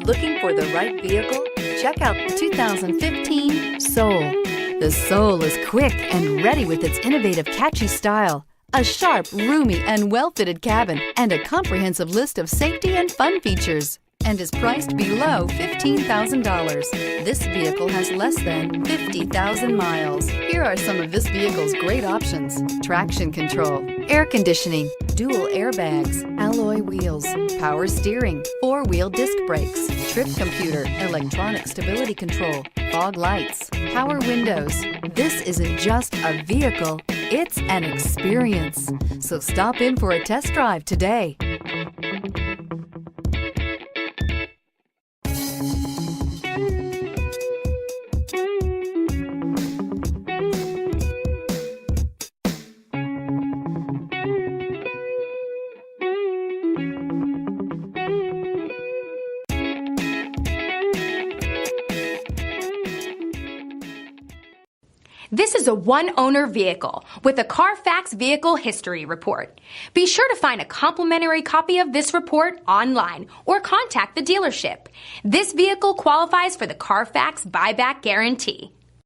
Looking for the right vehicle? Check out the 2015 Soul. The Soul is quick and ready with its innovative, catchy style, a sharp, roomy, and well-fitted cabin, and a comprehensive list of safety and fun features, and is priced below $15,000. This vehicle has less than 50,000 miles. Here are some of this vehicle's great options: traction control, air conditioning, dual airbags, alloy wheels, power steering, four-wheel disc brakes, trip computer, electronic stability control, fog lights, power windows. This isn't just a vehicle, it's an experience. So stop in for a test drive today. This is a one-owner vehicle with a Carfax Vehicle History Report. Be sure to find a complimentary copy of this report online or contact the dealership. This vehicle qualifies for the Carfax Buyback Guarantee.